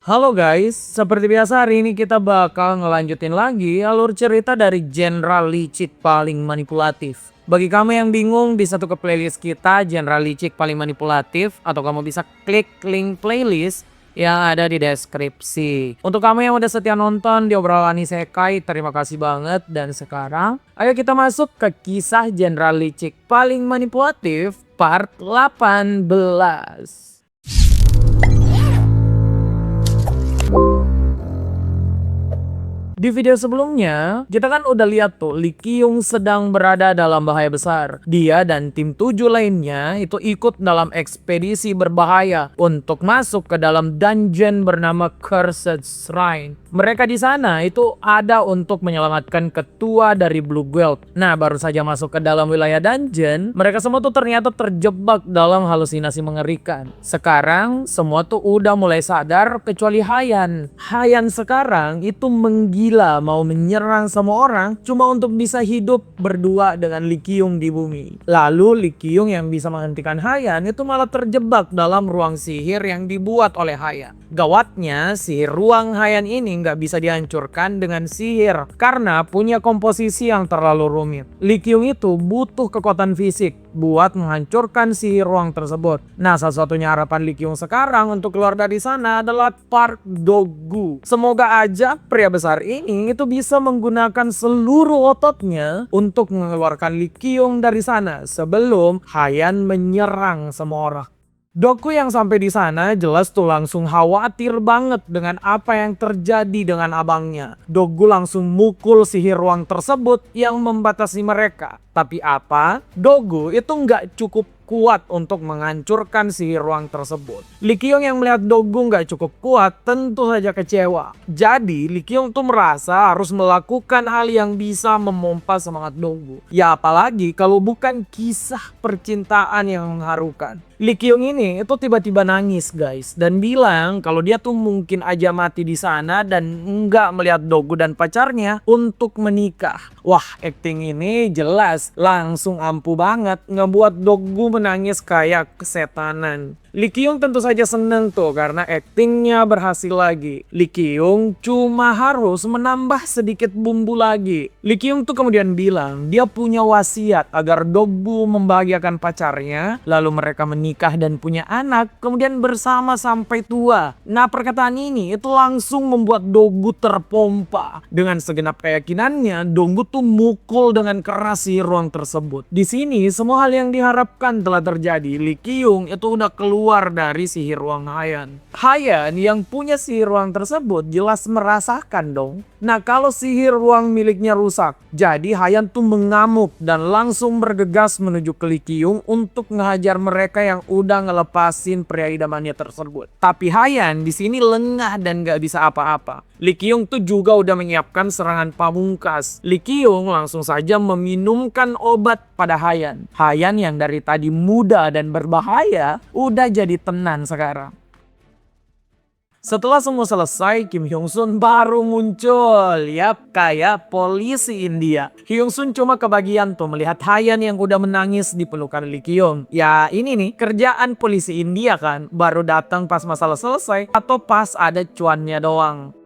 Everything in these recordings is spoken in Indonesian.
Halo guys, seperti biasa hari ini kita bakal ngelanjutin lagi alur cerita dari Jenderal Licik paling manipulatif. Bagi kamu yang bingung, bisa tuh ke playlist kita Jenderal Licik paling manipulatif, atau kamu bisa klik link playlist yang ada di deskripsi. Untuk kamu yang udah setia nonton di obrolan isekai, terima kasih banget. Dan sekarang ayo kita masuk ke kisah Jenderal Licik paling manipulatif part 18. Di video sebelumnya, kita kan udah lihat tuh Lee Kyung sedang berada dalam bahaya besar. Dia dan tim 7 lainnya itu ikut dalam ekspedisi berbahaya untuk masuk ke dalam dungeon bernama Cursed Shrine. Mereka di sana itu ada untuk menyelamatkan ketua dari Blue Guild. Nah, baru saja masuk ke dalam wilayah dungeon, mereka semua tuh ternyata terjebak dalam halusinasi mengerikan. Sekarang semua tuh udah mulai sadar kecuali Hayan. Hayan sekarang itu menggila mau menyerang semua orang cuma untuk bisa hidup berdua dengan Lee Kyung di bumi. Lalu Lee Kyung yang bisa menghentikan Hayan itu malah terjebak dalam ruang sihir yang dibuat oleh Hayan. Gawatnya, sihir ruang Hayan ini nggak bisa dihancurkan dengan sihir karena punya komposisi yang terlalu rumit. Lee Kyung itu butuh kekuatan fisik buat menghancurkan sihir ruang tersebut. Nah, satu-satunya harapan Lee Kyung sekarang untuk keluar dari sana adalah Park Do-gu. Semoga aja pria besar ini itu bisa menggunakan seluruh ototnya untuk mengeluarkan Lee Kyung dari sana sebelum Hayan menyerang semua orang. Doku yang sampai di sana jelas tuh langsung khawatir banget dengan apa yang terjadi dengan abangnya. Dogu langsung mukul sihir ruang tersebut yang membatasi mereka. Tapi apa? Dogu itu nggak cukup kuat untuk menghancurkan sihir ruang tersebut. Lee Kyung yang melihat Dogu nggak cukup kuat tentu saja kecewa. Jadi Lee Kyung tuh merasa harus melakukan hal yang bisa memompa semangat Dogu. Ya apalagi kalau bukan kisah percintaan yang mengharukan. Lee Kyung ini itu tiba-tiba nangis guys dan bilang kalau dia tuh mungkin aja mati di sana dan nggak melihat Dogu dan pacarnya untuk menikah. Wah, acting ini jelas langsung ampuh banget ngebuat Dogu menangis kayak kesetanan. Lee Kyung tentu saja seneng tuh karena aktingnya berhasil lagi. Lee Kyung cuma harus menambah sedikit bumbu lagi. Lee Kyung tuh kemudian bilang dia punya wasiat agar Dogu membahagiakan pacarnya, lalu mereka menikah dan punya anak, kemudian bersama sampai tua. Nah, perkataan ini itu langsung membuat Dogu terpompa. Dengan segenap keyakinannya, Dogu tuh mukul dengan keras si ruang tersebut. Di sini semua hal yang diharapkan telah terjadi. Lee Kyung itu udah keluar dari sihir ruang Hayan. Hayan yang punya sihir ruang tersebut jelas merasakan dong. Nah, kalau sihir ruang miliknya rusak, jadi Hayan tuh mengamuk dan langsung bergegas menuju ke Lee Kyung untuk ngehajar mereka yang udah ngelepasin pria idamannya tersebut. Tapi Hayan di sini lengah dan gak bisa apa-apa. Lee Kyung tuh juga udah menyiapkan serangan pamungkas. Lee Kyung langsung saja meminumkan obat pada Hayan. Hayan yang dari tadi muda dan berbahaya udah jadi tenang sekarang. Setelah semua selesai, Kim Hyung Sun baru muncul. Yap, kayak polisi India. Hyung Sun cuma kebagian tuh melihat Hayan yang udah menangis di pelukan Lee Kyung. Ya ini nih, kerjaan polisi India kan. Baru datang pas masalah selesai atau pas ada cuannya doang.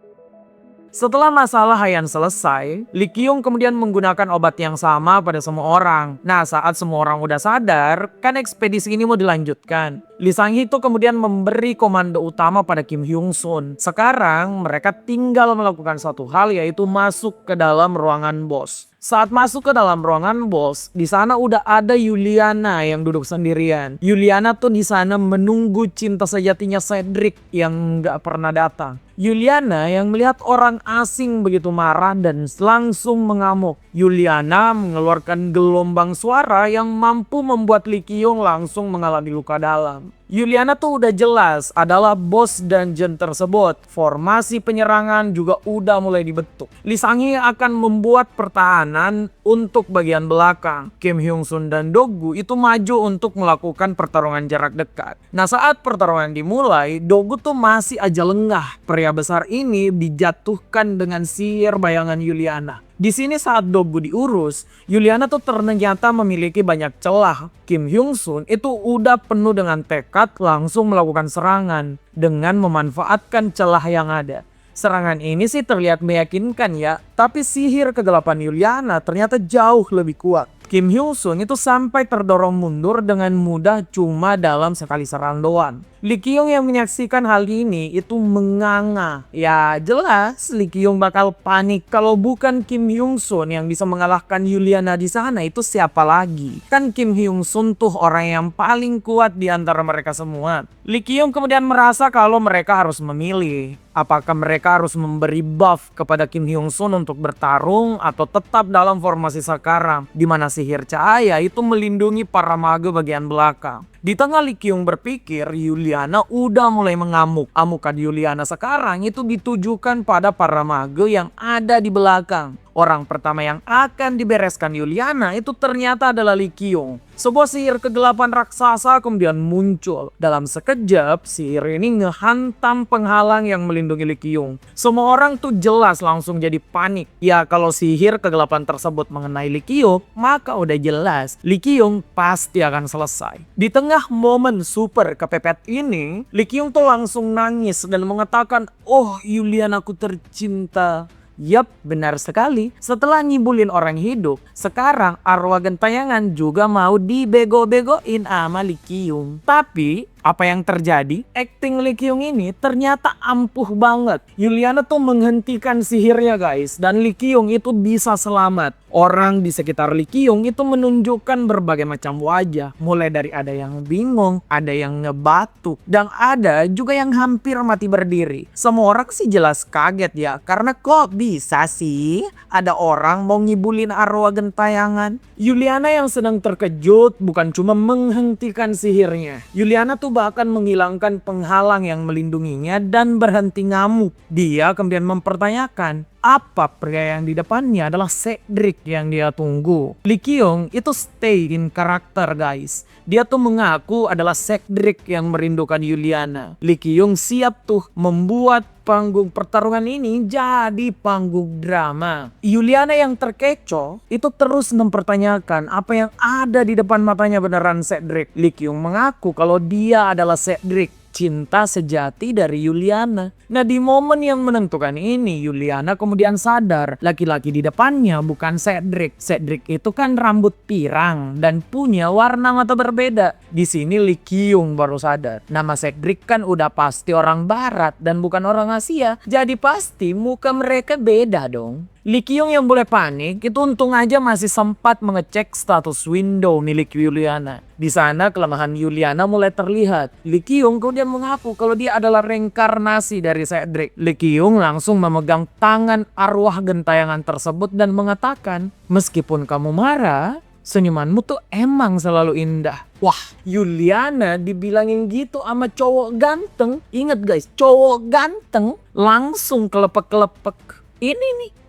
Setelah masalah Hayan selesai, Lee Kyung kemudian menggunakan obat yang sama pada semua orang. Nah, saat semua orang udah sadar, kan ekspedisi ini mau dilanjutkan. Lee Sang-hee itu kemudian memberi komando utama pada Kim Hyung Sun. Sekarang mereka tinggal melakukan satu hal, yaitu masuk ke dalam ruangan bos. Saat masuk ke dalam ruangan bos, di sana udah ada Yuliana yang duduk sendirian. Yuliana tuh di sana menunggu cinta sejatinya Cedric yang nggak pernah datang. Yuliana yang melihat orang asing begitu marah dan langsung mengamuk. Yuliana mengeluarkan gelombang suara yang mampu membuat Lee Kyung langsung mengalami luka dalam. Yuliana tuh udah jelas adalah bos dungeon tersebut. Formasi penyerangan juga udah mulai dibentuk. Lee Sang-hee akan membuat pertahanan untuk bagian belakang. Kim Hyung Sun dan Dogu itu maju untuk melakukan pertarungan jarak dekat. Nah, saat pertarungan dimulai, Dogu tuh masih aja lengah. Pria besar ini dijatuhkan dengan sihir bayangan Yuliana. Di sini saat Doggu diurus, Yuliana tuh ternyata memiliki banyak celah. Kim Hyung Sun itu udah penuh dengan tekad langsung melakukan serangan dengan memanfaatkan celah yang ada. Serangan ini sih terlihat meyakinkan ya, tapi sihir kegelapan Yuliana ternyata jauh lebih kuat. Kim Hyung Sun itu sampai terdorong mundur dengan mudah cuma dalam sekali serang doang. Lee Ki-yong yang menyaksikan hal ini itu menganga. Ya jelas Lee Ki-yong bakal panik. Kalau bukan Kim Hyung Sun yang bisa mengalahkan Yuliana di sana, itu siapa lagi? Kan Kim Hyung Sun tuh orang yang paling kuat di antara mereka semua. Lee Ki-yong kemudian merasa kalau mereka harus memilih. Apakah mereka harus memberi buff kepada Kim Hyung Sun untuk bertarung atau tetap dalam formasi sekarang di mana sihir cahaya itu melindungi para mage bagian belakang. Di tengah Lee Ki-yong berpikir, Yuliana udah mulai mengamuk. Amukan Yuliana sekarang itu ditujukan pada para mage yang ada di belakang. Orang pertama yang akan dibereskan Yuliana itu ternyata adalah Lee Ki-yong. Sebuah sihir kegelapan raksasa kemudian muncul. Dalam sekejap, sihir ini ngehantam penghalang yang melindungi Lee Ki-yong. Semua orang tuh jelas langsung jadi panik. Ya kalau sihir kegelapan tersebut mengenai Lee Ki-yong, maka udah jelas Lee Ki-yong pasti akan selesai. Di tengah momen super kepepet ini, Lee Ki-yong tuh langsung nangis dan mengatakan, "Oh Yulianaku tercinta." Yap, benar sekali. Setelah ngibulin orang hidup, sekarang arwah gentayangan juga mau dibego-begoin sama Lee Ki-yong. Tapi apa yang terjadi? Acting Lee Ki-yong ini ternyata ampuh banget. Yuliana tuh menghentikan sihirnya guys, dan Lee Ki-yong itu bisa selamat. Orang di sekitar Lee Ki-yong itu menunjukkan berbagai macam wajah. Mulai dari ada yang bingung, ada yang ngebatuk, dan ada juga yang hampir mati berdiri. Semua orang sih jelas kaget ya, karena kok bisa sih ada orang mau ngibulin arwah gentayangan? Yuliana yang sedang terkejut bukan cuma menghentikan sihirnya. Yuliana tuh bahkan menghilangkan penghalang yang melindunginya dan berhenti ngamuk. Dia kemudian mempertanyakan, apa pria yang di depannya adalah Cedric yang dia tunggu. Lee Ki-yong itu stay in karakter guys. Dia tuh mengaku adalah Cedric yang merindukan Yuliana. Lee Ki-yong siap tuh membuat panggung pertarungan ini jadi panggung drama. Yuliana yang terkecoh itu terus mempertanyakan apa yang ada di depan matanya beneran Cedric. Lee Ki-yong mengaku kalau dia adalah Cedric, cinta sejati dari Yuliana. Nah di momen yang menentukan ini, Yuliana kemudian sadar laki-laki di depannya bukan Cedric. Cedric itu kan rambut pirang dan punya warna mata berbeda. Di sini Lee Ki-yong baru sadar, nama Cedric kan udah pasti orang barat dan bukan orang Asia. Jadi pasti muka mereka beda dong. Lee Ki-yong yang boleh panik itu untung aja masih sempat mengecek status window milik Yuliana. Di sana kelemahan Yuliana mulai terlihat. Lee Ki-yong kemudian mengaku kalau dia adalah reinkarnasi dari Cedric. Lee Ki-yong langsung memegang tangan arwah gentayangan tersebut dan mengatakan, meskipun kamu marah, senyumanmu tuh emang selalu indah. Wah, Yuliana dibilangin gitu sama cowok ganteng. Ingat guys, cowok ganteng langsung kelepek-kelepek.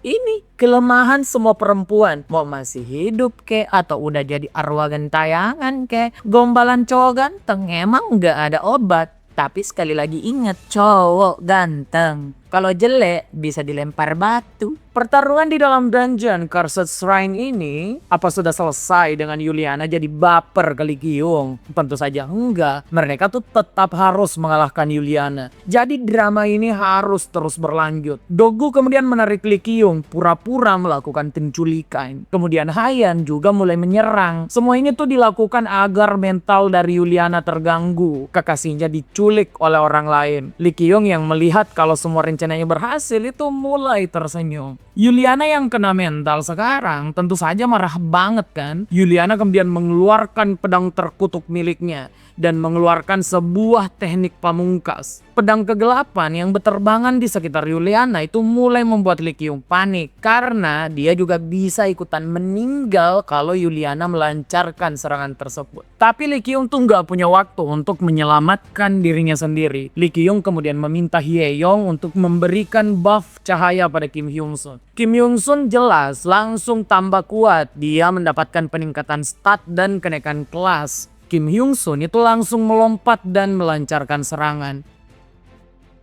Ini kelemahan semua perempuan. Mau masih hidup kek atau udah jadi arwah gentayangan kek. Gombalan cowok ganteng emang gak ada obat. Tapi sekali lagi ingat, cowok ganteng kalau jelek bisa dilempar batu. Pertarungan di dalam dungeon Cursed Shrine ini apa sudah selesai dengan Yuliana jadi baper ke Lee Ki-yong? Tentu saja enggak. Mereka tuh tetap harus mengalahkan Yuliana. Jadi drama ini harus terus berlanjut. Doggu kemudian menarik Lee Ki-yong pura-pura melakukan penculikan. Kemudian Hayan juga mulai menyerang. Semua ini tuh dilakukan agar mental dari Yuliana terganggu. Kekasihnya diculik oleh orang lain. Lee Ki-yong yang melihat kalau semua rencananya berhasil itu mulai tersenyum. Yuliana yang kena mental sekarang tentu saja marah banget kan. Yuliana kemudian mengeluarkan pedang terkutuk miliknya dan mengeluarkan sebuah teknik pamungkas. Pedang kegelapan yang berterbangan di sekitar Yuliana itu mulai membuat Lee Ki-yong panik karena dia juga bisa ikutan meninggal kalau Yuliana melancarkan serangan tersebut. Tapi Lee Ki-yong tuh nggak punya waktu untuk menyelamatkan dirinya sendiri. Lee Ki-yong kemudian meminta Hye-yong untuk memberikan buff cahaya pada Kim Hyung Sun. Kim Hyung Sun jelas langsung tambah kuat. Dia mendapatkan peningkatan stat dan kenaikan kelas. Kim Hyung Sun itu langsung melompat dan melancarkan serangan.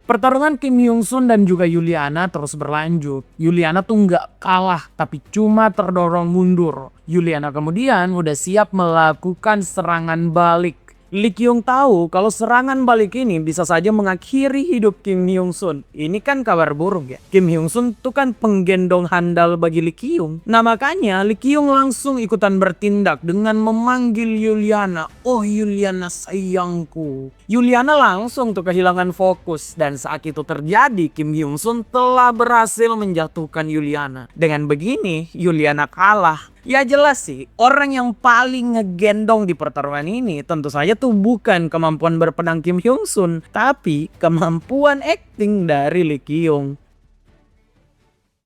Pertarungan Kim Hyung Sun dan juga Yuliana terus berlanjut. Yuliana tuh nggak kalah tapi cuma terdorong mundur. Yuliana kemudian udah siap melakukan serangan balik. Lee Kyung tahu kalau serangan balik ini bisa saja mengakhiri hidup Kim Hyung Sun. Ini kan kabar buruk ya. Kim Hyung Sun tuh kan penggendong handal bagi Lee Kyung. Nah makanya Lee Kyung langsung ikutan bertindak dengan memanggil Yuliana. Oh Yuliana sayangku. Yuliana langsung tuh kehilangan fokus. Dan saat itu terjadi Kim Hyung Sun telah berhasil menjatuhkan Yuliana. Dengan begini Yuliana kalah. Ya jelas sih, orang yang paling ngegendong di pertarungan ini tentu saja tuh bukan kemampuan berpedang Kim Hyung Sun, tapi kemampuan akting dari Lee Kyung.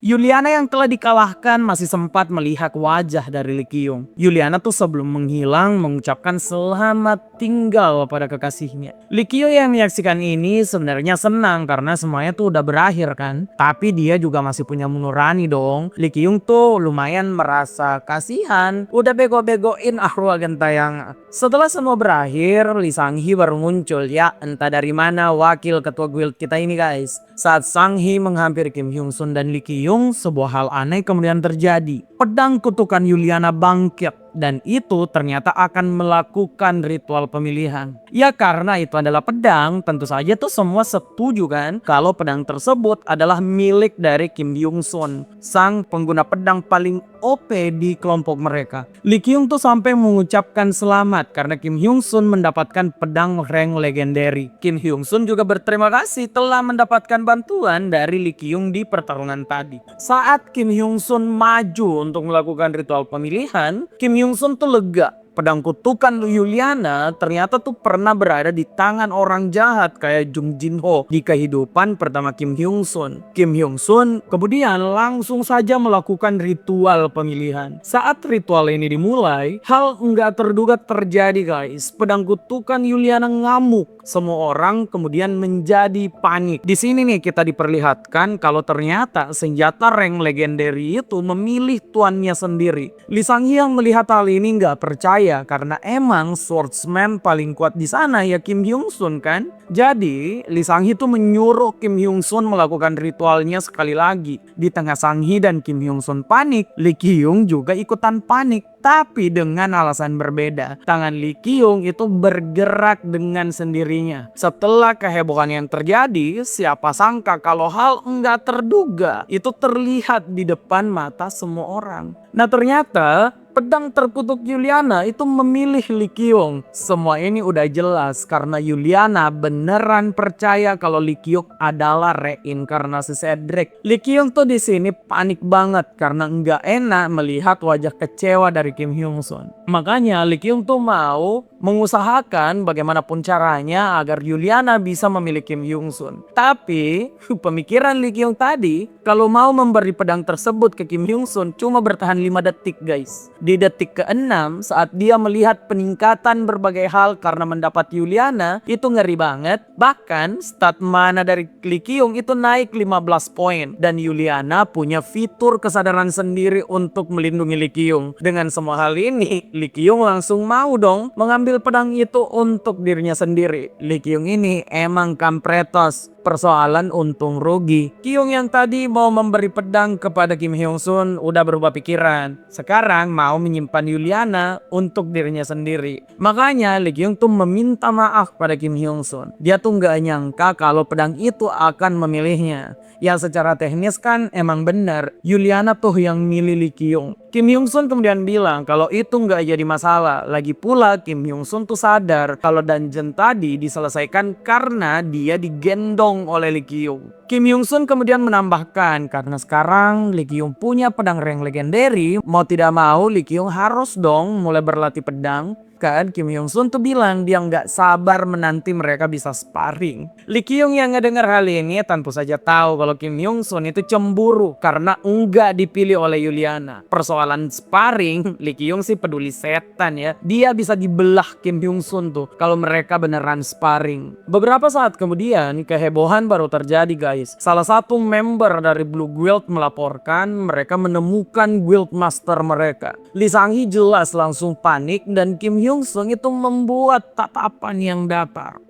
Yuliana yang telah dikalahkan masih sempat melihat wajah dari Lee Kyung. Yuliana tuh sebelum menghilang mengucapkan selamat tinggal pada kekasihnya. Lee Kyung yang menyaksikan ini sebenarnya senang karena semuanya tuh udah berakhir kan. Tapi dia juga masih punya nurani dong. Lee Kyung tuh lumayan merasa kasihan. Udah bego-begoin Ahwa Gentayang. Setelah semua berakhir, Lee Sang-hee baru muncul ya. Entah dari mana wakil ketua guild kita ini guys. Saat Sang-hee menghampiri Kim Hyung Sun dan Lee Kyung, sebuah hal aneh kemudian terjadi. Pedang kutukan Yuliana bangkit dan itu ternyata akan melakukan ritual pemilihan. Ya karena itu adalah pedang, tentu saja tuh semua setuju kan kalau pedang tersebut adalah milik dari Kim Hyung Sun, sang pengguna pedang paling OP di kelompok mereka. Lee Kyung tuh sampai mengucapkan selamat karena Kim Hyung Sun mendapatkan pedang rank legendary. Kim Hyung Sun juga berterima kasih telah mendapatkan bantuan dari Lee Kyung di pertarungan tadi. Saat Kim Hyung Sun maju untuk melakukan ritual pemilihan, Kim Hyung Sun tuh lega. Pedang kutukan Yuliana ternyata tuh pernah berada di tangan orang jahat kayak Jung Jin Ho di kehidupan pertama Kim Hyung Sun. Kim Hyung Sun kemudian langsung saja melakukan ritual pemilihan. Saat ritual ini dimulai, hal nggak terduga terjadi guys. Pedang kutukan Yuliana ngamuk. Semua orang kemudian menjadi panik. Di sini nih kita diperlihatkan kalau ternyata senjata rank legendary itu memilih tuannya sendiri. Lee Sang-hee yang melihat hal ini nggak percaya karena emang swordsman paling kuat di sana ya Kim Hyung Sun kan. Jadi Lee Sang-hee tuh menyuruh Kim Hyung Sun melakukan ritualnya sekali lagi. Di tengah Sang-hee dan Kim Hyung Sun panik, Lee Kyung juga ikutan panik. Tapi dengan alasan berbeda. Tangan Lee Kyung itu bergerak dengan sendirinya. Setelah kehebohan yang terjadi, siapa sangka kalau hal enggak terduga itu terlihat di depan mata semua orang. Nah ternyata pedang terkutuk Yuliana itu memilih Lee Kyung. Semua ini udah jelas karena Yuliana beneran percaya kalau Lee Kyung adalah reinkarnasi Cedric. Lee Kyung tuh di sini panik banget karena nggak enak melihat wajah kecewa dari Kim Hyung Sun. Makanya Lee Kyung tuh mau mengusahakan bagaimanapun caranya agar Yuliana bisa memilih Kim Hyung Sun. Tapi pemikiran Lee Kyung tadi kalau mau memberi pedang tersebut ke Kim Hyung Sun cuma bertahan 5 detik guys. Di detik ke-6 saat dia melihat peningkatan berbagai hal karena mendapat Yuliana itu ngeri banget. Bahkan stat mana dari Lee Kyung itu naik 15 poin. Dan Yuliana punya fitur kesadaran sendiri untuk melindungi Lee Kyung. Dengan semua hal ini Lee Kyung langsung mau dong mengambil pedang itu untuk dirinya sendiri. Lee Kyung ini emang kampretos. Persoalan untung rugi. Kyung yang tadi mau memberi pedang kepada Kim Hyung Sun udah berubah pikiran. Sekarang mau menyimpan Yuliana untuk dirinya sendiri. Makanya Lee Kyung tuh meminta maaf pada Kim Hyung Sun. Dia tuh nggak nyangka kalau pedang itu akan memilihnya. Ya secara teknis kan emang bener Yuliana tuh yang milih Lee Kyung. Kim Hyung Sun kemudian bilang kalau itu nggak jadi masalah. Lagi pula Kim Hyung Sun tuh sadar kalau dungeon tadi diselesaikan karena dia digendong oleh Lee Kyung. Kim Hyung Sun kemudian menambahkan karena sekarang Lee Kyung punya pedang rank legendary, mau tidak mau Lee Kyung harus dong mulai berlatih pedang. Kan Kim Hyung Sun tuh bilang dia nggak sabar menanti mereka bisa sparring. Lee Kyung yang ngedengar hal ini tentu saja tahu kalau Kim Hyung Sun itu cemburu karena enggak dipilih oleh Yuliana. Persoalan sparring, Lee Kyung sih peduli setan ya. Dia bisa dibelah Kim Hyung Sun tuh kalau mereka beneran sparring. Beberapa saat kemudian kehebohan baru terjadi guys. Salah satu member dari Blue Guild melaporkan mereka menemukan guild master mereka. Lee Sang-hee jelas langsung panik dan Kim Hyung Sun itu membuat tatapan yang datar.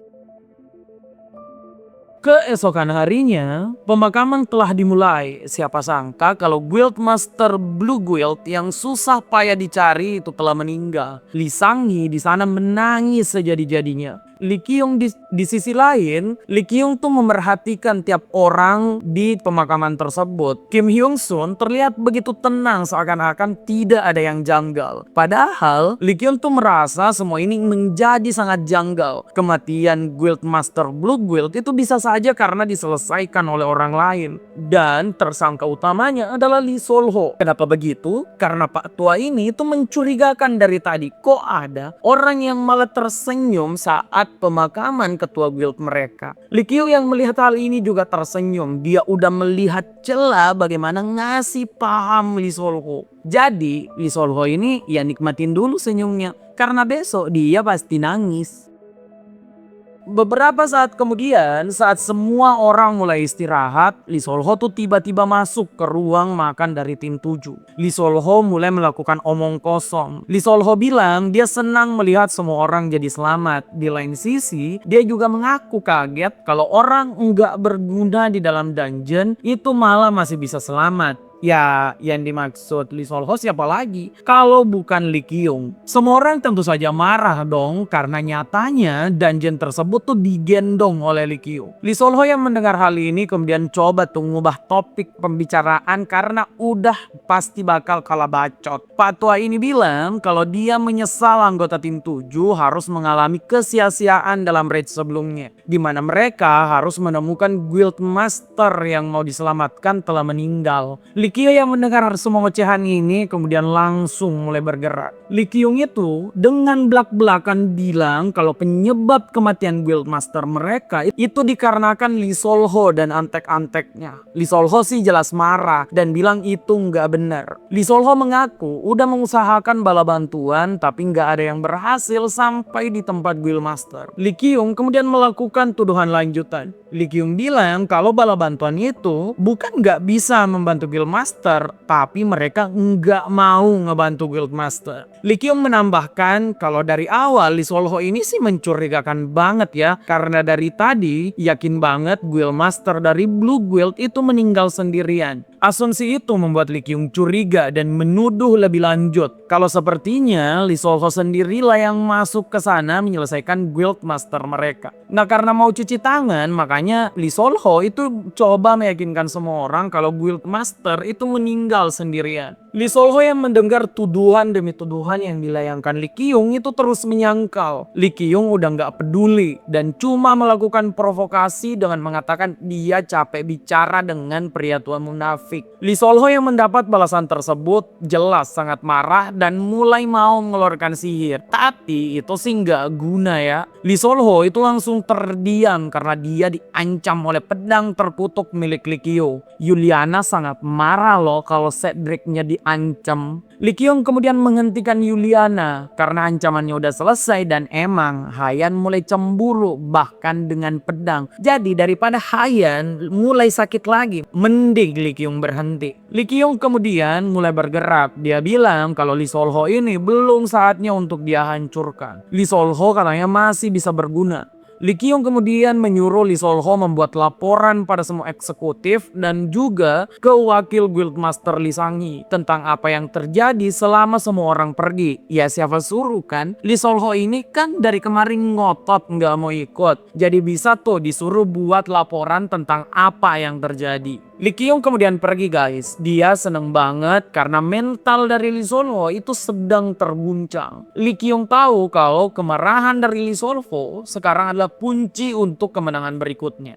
Keesokan harinya, pemakaman telah dimulai. Siapa sangka kalau Guildmaster Blue Guild yang susah payah dicari itu telah meninggal. Lee Sang-hee di sana menangis sejadi-jadinya. Lee Ki-yong di sisi lain, Lee Ki-yong tuh memerhatikan tiap orang di pemakaman tersebut. Kim Hyung-sun terlihat begitu tenang seakan-akan tidak ada yang janggal. Padahal Lee Ki-yong tuh merasa semua ini menjadi sangat janggal. Kematian Guildmaster Blue Guild itu bisa saja karena diselesaikan oleh orang lain. Dan tersangka utamanya adalah Lee Sol-ho. Kenapa begitu? Karena Pak Tua ini itu mencurigakan dari tadi. Kok ada orang yang malah tersenyum saat pemakaman ketua guild mereka. Lee Ki-yong yang melihat hal ini juga tersenyum. Dia udah melihat celah bagaimana ngasih paham Lee Sol-ho. Jadi Lee Sol-ho ini ya nikmatin dulu senyumnya. Karena besok dia pasti nangis. Beberapa saat kemudian, saat semua orang mulai istirahat, Lee Sol-ho tuh tiba-tiba masuk ke ruang makan dari tim 7. Lee Sol-ho mulai melakukan omong kosong. Lee Sol-ho bilang dia senang melihat semua orang jadi selamat. Di lain sisi, dia juga mengaku kaget kalau orang nggak berguna di dalam dungeon itu malah masih bisa selamat. Ya, yang dimaksud Lee Sol-ho siapa lagi? Kalau bukan Lee Ki-yong. Semua orang tentu saja marah dong karena nyatanya dungeon tersebut tuh digendong oleh Lee Ki-yong. Lee Sol-ho yang mendengar hal ini kemudian coba tuh ngubah topik pembicaraan karena udah pasti bakal kalah bacot. Pak Tua ini bilang kalau dia menyesal anggota tim 7 harus mengalami kesia-siaan dalam raid sebelumnya. Di mana mereka harus menemukan guild master yang mau diselamatkan telah meninggal. Lee Ki-yong yang mendengar semua ocehan ini kemudian langsung mulai bergerak. Lee Ki-yong itu dengan belak-belakan bilang kalau penyebab kematian guildmaster mereka itu dikarenakan Lee Sol-ho dan antek-anteknya. Lee Sol-ho sih jelas marah dan bilang itu nggak benar. Lee Sol-ho mengaku udah mengusahakan bala bantuan tapi nggak ada yang berhasil sampai di tempat guildmaster. Lee Ki-yong kemudian melakukan tuduhan lanjutan. Lee Ki-yong bilang kalau bala bantuan itu bukan nggak bisa membantu guildmaster, tapi mereka nggak mau ngebantu guildmaster. Lee Ki-yong menambahkan kalau dari awal Lee Sol-ho ini sih mencurigakan banget ya, karena dari tadi yakin banget guildmaster dari Blue Guild itu meninggal sendirian. Asumsi itu membuat Lee Ki-yong curiga dan menuduh lebih lanjut kalau sepertinya Lee Sol-ho sendirilah yang masuk ke sana menyelesaikan guildmaster mereka. Nah, karena mau cuci tangan, makanya Lee Sol-ho itu coba meyakinkan semua orang kalau guildmaster itu meninggal sendirian. Lee Sol-ho yang mendengar tuduhan demi tuduhan yang dilayangkan Lee Ki-yong itu terus menyangkal Lee Ki-yong udah nggak peduli dan cuma melakukan provokasi dengan mengatakan dia capek bicara dengan pria tua munafik. Lee Sol-ho yang mendapat balasan tersebut jelas sangat marah dan mulai mau mengeluarkan sihir. Tapi itu sih nggak guna ya. Lee Sol-ho itu langsung terdiam karena dia diancam oleh pedang terkutuk milik Lee Ki-yong. Yuliana sangat marah loh kalau Cedric-nya diancam. Lee Ki-yong kemudian menghentikan Yuliana karena ancamannya udah selesai dan emang Hayan mulai cemburu bahkan dengan pedang. Jadi daripada Hayan mulai sakit lagi, mending Lee Ki-yong berhenti. Lee Ki-yong kemudian mulai bergerak. Dia bilang kalau Lee Sol-ho ini belum saatnya untuk dia hancurkan. Lee Sol-ho katanya masih bisa berguna. Lee Ki-yong kemudian menyuruh Lee Sol-ho membuat laporan pada semua eksekutif dan juga ke wakil guildmaster Lee Sang-hee tentang apa yang terjadi selama semua orang pergi. Ya siapa suruh kan? Lee Sol-ho ini kan dari kemarin ngotot nggak mau ikut. Jadi bisa tuh disuruh buat laporan tentang apa yang terjadi. Lee Ki-yong kemudian pergi guys. Dia seneng banget karena mental dari Lee Sol-ho itu sedang terguncang. Lee Ki-yong tahu kalau kemarahan dari Lee Sol-ho sekarang adalah kunci untuk kemenangan berikutnya.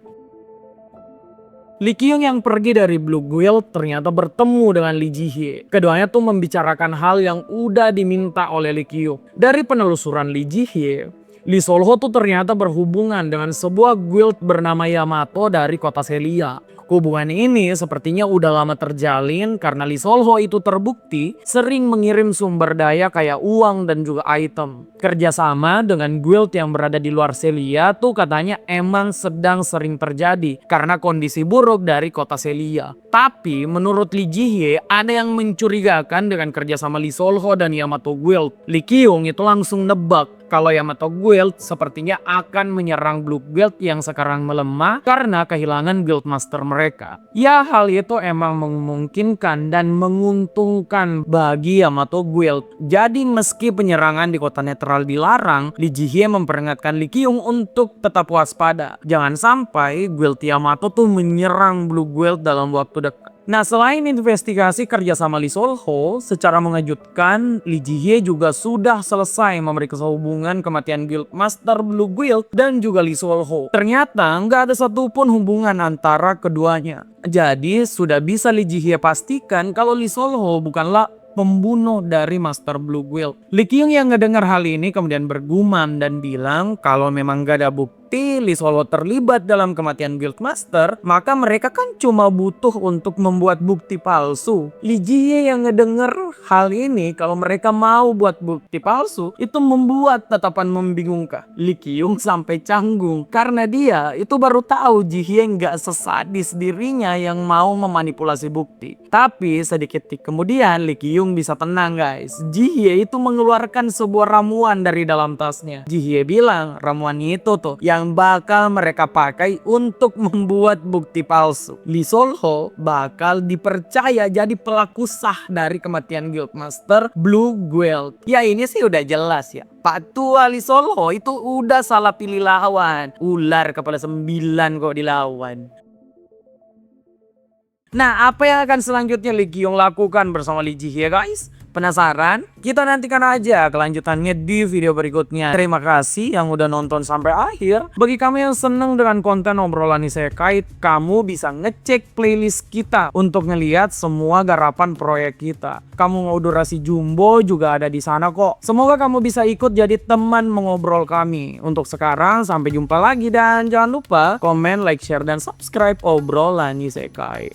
Lee Ki-yong yang pergi dari Blue Guild ternyata bertemu dengan Lee Ji-hye. Keduanya tuh membicarakan hal yang udah diminta oleh Lee Ki-yong. Dari penelusuran Lee Ji-hye, Lee Sol-ho tuh ternyata berhubungan dengan sebuah guild bernama Yamato dari kota Celia. Hubungan ini sepertinya udah lama terjalin karena Lee Sol-ho itu terbukti sering mengirim sumber daya kayak uang dan juga item. Kerjasama dengan guild yang berada di luar Celia tuh katanya emang sedang sering terjadi karena kondisi buruk dari kota Celia. Tapi menurut Lee Ji-hye ada yang mencurigakan dengan kerjasama Lee Sol-ho dan Yamato Guild. Lee Ki-yong itu langsung nebak kalau Yamato Guild sepertinya akan menyerang Blue Guild yang sekarang melemah karena kehilangan Guildmaster mereka. Ya, hal itu emang memungkinkan dan menguntungkan bagi Yamato Guild. Jadi meski penyerangan di kota netral dilarang, Lee Ji-hye memperingatkan Lee Ki-young untuk tetap waspada. Jangan sampai Guild Yamato tuh menyerang Blue Guild dalam waktu dekat. Nah, selain investigasi kerjasama Lee Sol-ho, secara mengejutkan Lee Ji-hye juga sudah selesai memeriksa hubungan kematian Guildmaster Blue Guild dan juga Lee Sol-ho. Ternyata nggak ada satupun hubungan antara keduanya. Jadi sudah bisa Lee Ji-hye pastikan kalau Lee Sol-ho bukanlah pembunuh dari Master Blue Guild. Lee Ki-young yang ngedengar hal ini kemudian bergumam dan bilang kalau memang gak ada bukti Lee Sol-ho terlibat dalam kematian Guildmaster, maka mereka kan cuma butuh untuk membuat bukti palsu. Lee Ji-hye yang ngedenger hal ini kalau mereka mau buat bukti palsu, itu membuat tatapan membingungkan Lee Ki-young sampai canggung karena dia itu baru tahu Ji-hye nggak sesadis dirinya yang mau memanipulasi bukti. Tapi sedikit kemudian Lee Ki-young bisa tenang guys. Ji-hye itu mengeluarkan sebuah ramuan dari dalam tasnya. Ji-hye bilang ramuan itu tuh yang bakal mereka pakai untuk membuat bukti palsu. Lee Sol-ho bakal dipercaya jadi pelaku sah dari kematian Guildmaster Blue Guild. Ya ini sih udah jelas ya. Pak Tua Lee Sol-ho itu udah salah pilih lawan. Ular kepala 9 kok dilawan. Nah, apa yang akan selanjutnya Lee Ki-young lakukan bersama Lee Ji-hye guys? Penasaran? Kita nantikan aja kelanjutannya di video berikutnya. Terima kasih yang udah nonton sampai akhir. Bagi kamu yang seneng dengan konten obrolan isekai, kamu bisa ngecek playlist kita untuk ngeliat semua garapan proyek kita. Kamu mau durasi jumbo juga ada di sana kok. Semoga kamu bisa ikut jadi teman mengobrol kami. Untuk sekarang sampai jumpa lagi dan jangan lupa komen, like, share, dan subscribe obrolan isekai.